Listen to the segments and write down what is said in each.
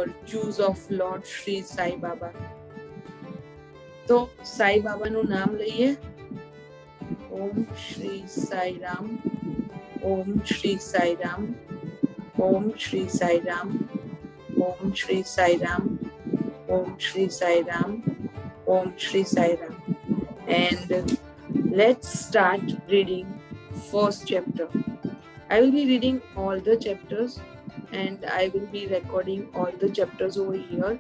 virtues of Lord Shri Sai Baba. તો સાઈ બાબાનું નામ લઈએ. ઓમ શ્રી સાઈ રામ, ઓમ શ્રી સાઈ રામ, ઓમ શ્રી સાઈ રામ, ઓમ શ્રી સાઈ રામ, ઓમ Shri Sai Ram, Om Shri Sai Ram. And let's start reading first chapter. I will be reading all the chapters and I will be recording all the chapters over here.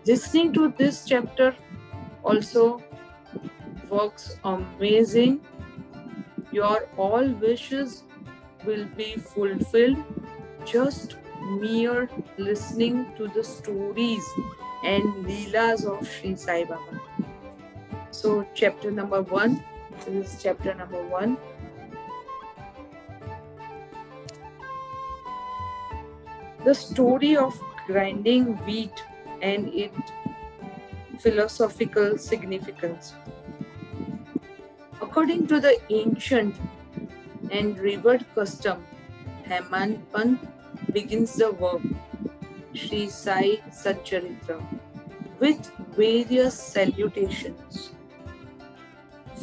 Listening to this chapter also works amazing. Your all wishes will be fulfilled just mere listening to the stories and leelas of Shri Sai Baba. So chapter number 1, this is chapter number 1. The story of grinding wheat and its philosophical significance. According to the ancient and revered custom, Hemant Pant begins the work, Shri Sai Satcharitra, with various salutations.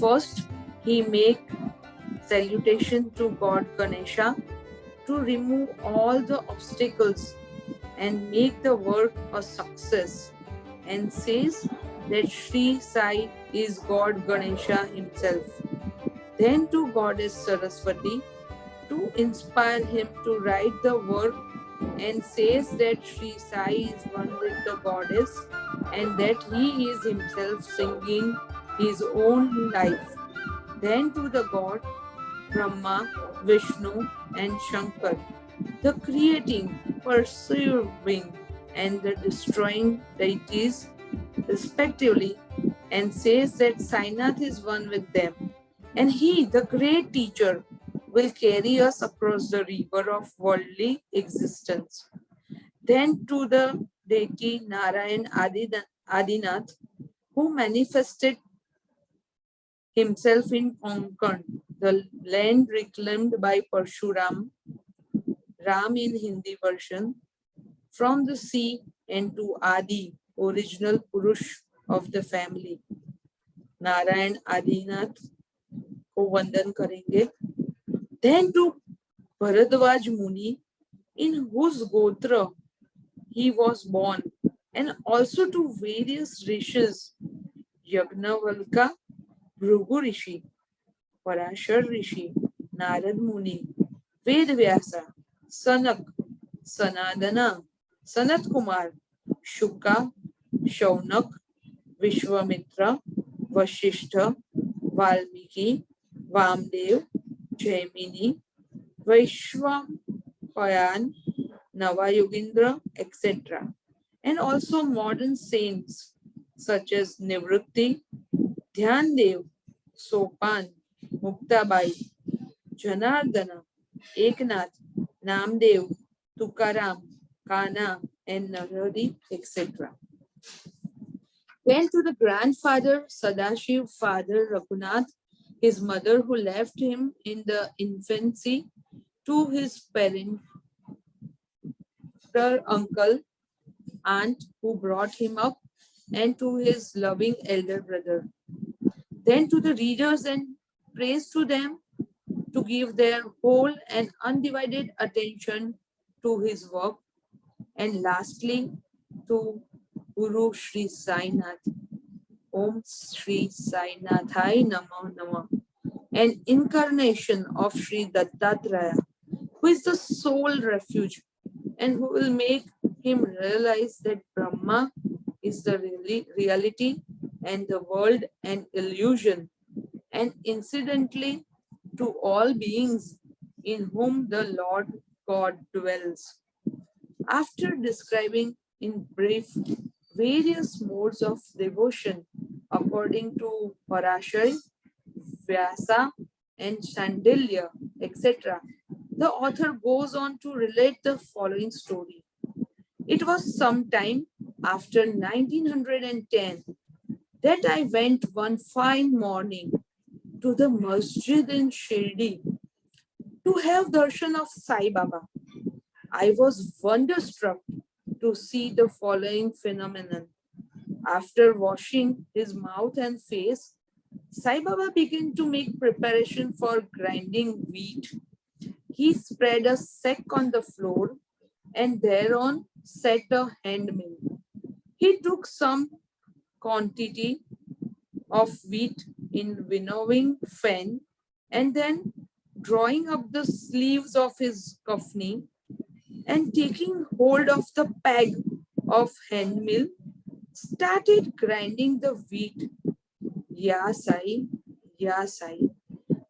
First, he makes salutation to God Ganesha to remove all the obstacles and make the work a success, and says that Shri Sai is God Ganesha himself. Then to Goddess Saraswati to inspire him to write the work, and says that Shri Sai is one with the goddess and that he is himself singing his own life. Then to the god Brahma, Vishnu and Shankar, the creating, pursuing and the destroying deities respectively, and says that Sainath is one with them and he, the great teacher, will carry us across the river of worldly existence. Then to the deity Narayan Adinath, who manifested himself in Konkan, the land reclaimed by Parshuram, Ram in Hindi version, from the sea, and to Adi, original Purush of the family. Narayan Adinath को वंदन करेंगे. Then to Bharadwaj Muni, in whose gotra he was born, and also to various rishis, Yagnavalka, Bhrugu Rishi, Parashar Rishi, Narad Muni, Vedvyasa, Sanak, Sanadana, Sanat Kumar, Shuka, Shaunak, Vishwamitra, Vashishtha, Valmiki, Vamdev, Jaimini, Vaishwapayan, Navayogindra, etc. And also modern saints such as Nivrutti, Dhyandev, Sopan, Muktabai, Janardana, Eknath, Namdev, Tukaram, Kana, and Narari, etc. Then to the grandfather Sadashiv, father Raghunath, his mother who left him in the infancy, to his parent, uncle, aunt who brought him up, and to his loving elder brother. Then to the readers and praise to them to give their whole and undivided attention to his work. And lastly, to Guru Shri Sainath. Om Shri Sainathai Namo Namah. An incarnation of Shri Dattatreya, who is the sole refuge and who will make him realize that Brahma is the reality and the world an illusion, and incidentally to all beings in whom the Lord God dwells. After describing in brief various modes of devotion according to Parashar, Vyasa and Shandilya, etc., the author goes on to relate the following story. It was some time after 1910 that I went one fine morning to the masjid in Shirdi to have darshan of Sai Baba. I was wonderstruck to see the following phenomenon. After washing his mouth and face, Sai Baba began to make preparation for grinding wheat. He spread a sack on the floor and thereon set a hand mill. He took some quantity of wheat in winnowing fan and then drawing up the sleeves of his kafni and taking hold of the peg of hand mill, started grinding the wheat. Ya Sai, Ya Sai,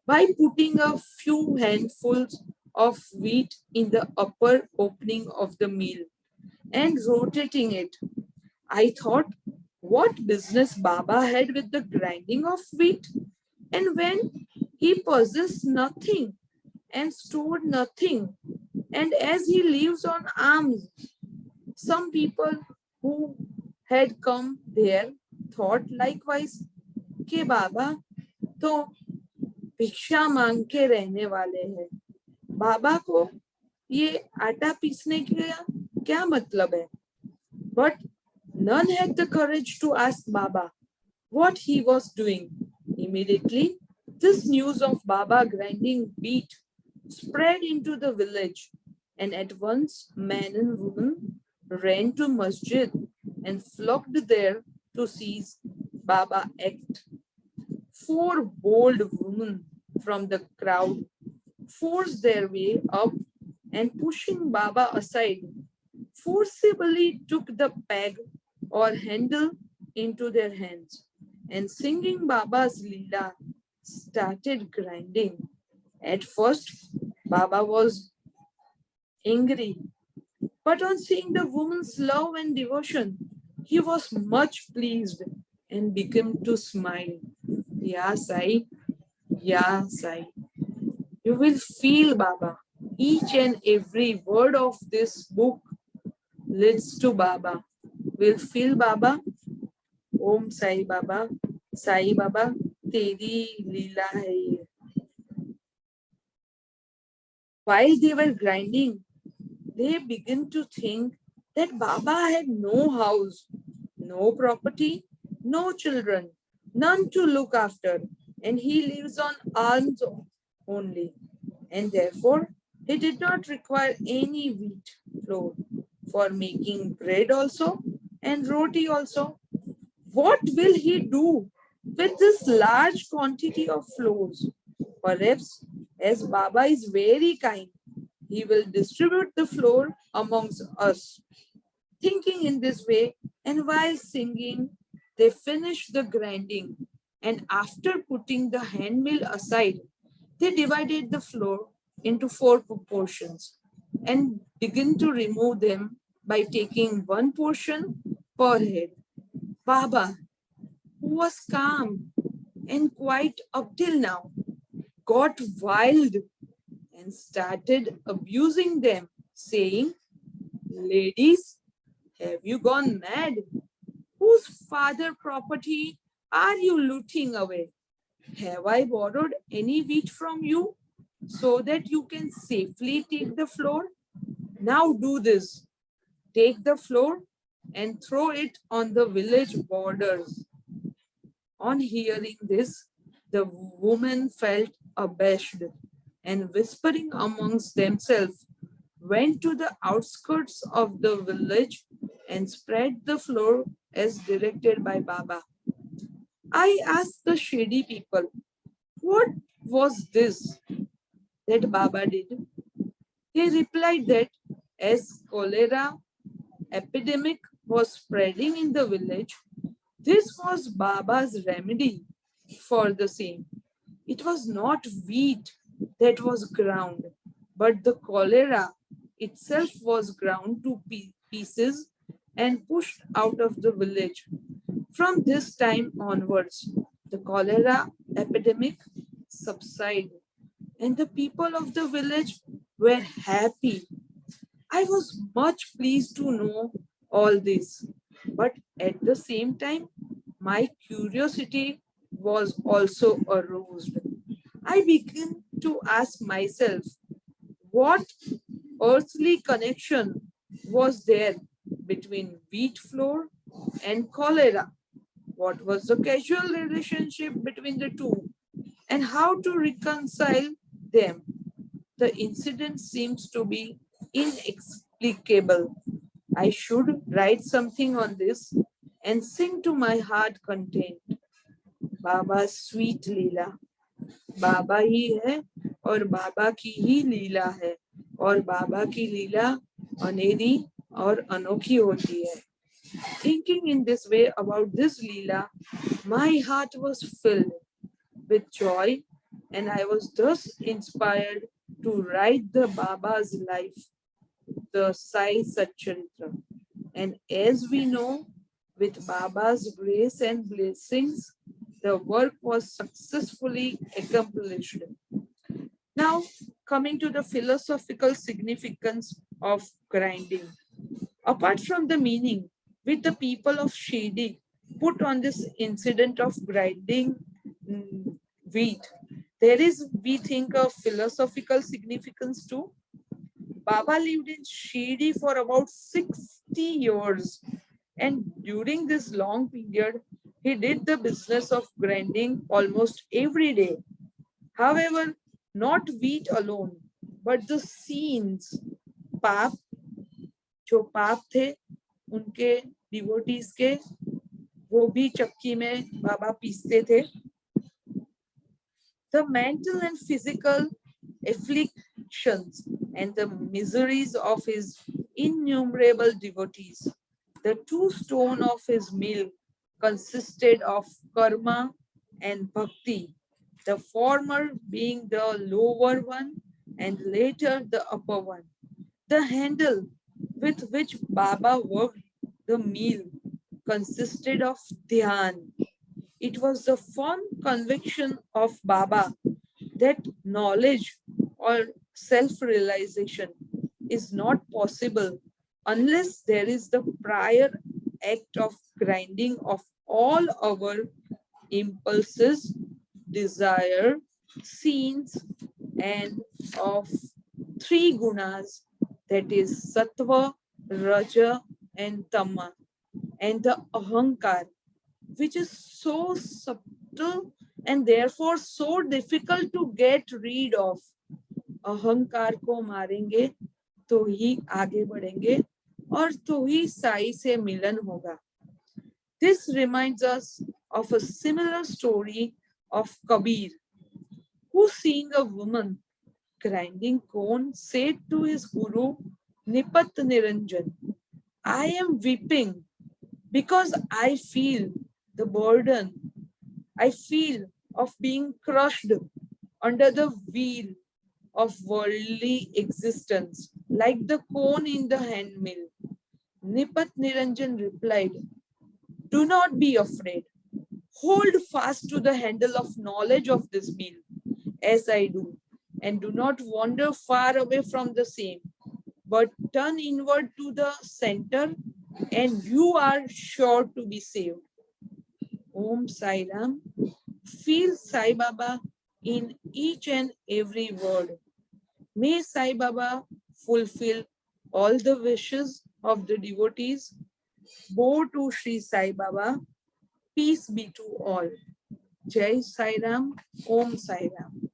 by putting a few handfuls of wheat in the upper opening of the mill and rotating it. I thought, what business Baba had with the grinding of wheat? And when he possessed nothing and stored nothing, and as he lives on alms, some people who had come there thought likewise कि बाबा तो भिक्षा मांग के रहने वाले हैं, बाबा को ये आटा पीसने का क्या मतलब है? But none had the courage to ask Baba what he was doing. Immediately, this news of Baba grinding wheat spread into the village, and at once men and women ran to masjid and flocked there to see Baba act. 4 bold women from the crowd forced their way up and pushing Baba aside, forcibly took the peg or handle into their hands and singing Baba's Leela started grinding. At first, Baba was angry, but on seeing the woman's love and devotion, he was much pleased and began to smile. Ya Sai, Ya Sai. You will feel Baba. Each and every word of this book leads to Baba. Will feel Baba. Om Sai Baba, Sai Baba, Teri Leela hai ye. While they were grinding, they began to think that Baba had no house, no property, no children, none to look after, and he lives on alms only. And therefore, he did not require any wheat flour for making bread also and roti also. What will he do with this large quantity of flours? Perhaps, as Baba is very kind, he will distribute the flour amongst us. Thinking in this way, and while singing, they finished the grinding, and after putting the hand mill aside, they divided the flour into 4 portions and began to remove them by taking 1 portion per head. Baba, who was calm and quiet up till now, got wild and started abusing them, saying, ladies, have you gone mad? Whose father property are you looting away? Have I borrowed any wheat from you so that you can safely take the flour? Now do this. Take the flour and throw it on the village borders. On hearing this, the women felt abashed and whispering amongst themselves, went to the outskirts of the village and spread the flour as directed by Baba. I asked the shirdi people, what was this that Baba did? They replied that as cholera epidemic was spreading in the village, this was Baba's remedy for the same. It was not wheat that was ground, but the cholera itself was ground to pieces and pushed out of the village. From this time onwards, the cholera epidemic subsided and the people of the village were happy. I was much pleased to know all this, but at the same time, my curiosity was also aroused. I began to ask myself, what earthly connection was there between wheat flour and cholera? What was the causal relationship between the two and how to reconcile them? The incident seems to be inexplicable. I should write something on this and sing to my heart content. Baba's sweet Leela. बाबा ही है और बाबा की ही लीला है और बाबा की लीला अनेरी और अनोखी होती है. Thinking in this way about this Leela, my heart was filled with joy and I was thus inspired to write the Baba's life, the Sai Satcharitra. And as we know, with Baba's grace and blessings, the work was successfully accomplished. Now, coming to the philosophical significance of grinding. Apart from the meaning which the people of Shirdi put on this incident of grinding wheat, there is, we think, of philosophical significance too. Baba lived in Shirdi for about 60 years, and during this long period, he did the business of grinding almost every day. However, not wheat alone, but the scenes, पाप जो पाप थे उनके devotees के, वो भी चक्की में बाबा पीसते थे. The mental and physical afflictions and the miseries of his innumerable devotees. The two stone of his mill consisted of karma and bhakti, the former being the lower one and later the upper one. The handle with which Baba worked the mill consisted of dhyan. It was the firm conviction of Baba that knowledge or self-realization is not possible unless there is the prior act of grinding of all our impulses, desire, scenes, and of three gunas, that is sattva, raja, and tama, and the ahankar, which is so subtle and therefore so difficult to get rid of. अहंकार को मारेंगे तो ही आगे बढ़ेंगे और तो ही साई से मिलन होगा. This reminds us of a similar story of Kabir, who seeing a woman grinding corn said to his guru Nipat Niranjan, I am weeping because I feel the burden I feel of being crushed under the wheel of worldly existence, like the corn in the handmill. Nipat Niranjan replied, do not be afraid. Hold fast to the handle of knowledge of this mill, as I do, and do not wander far away from the same, but turn inward to the center, and you are sure to be saved. Om Sai Ram. Feel Sai Baba in each and every word. May Sai Baba fulfill all the wishes of the devotees. Bow to Sri Sai Baba. Peace be to all. Jai Sai Ram. Om Sai Ram.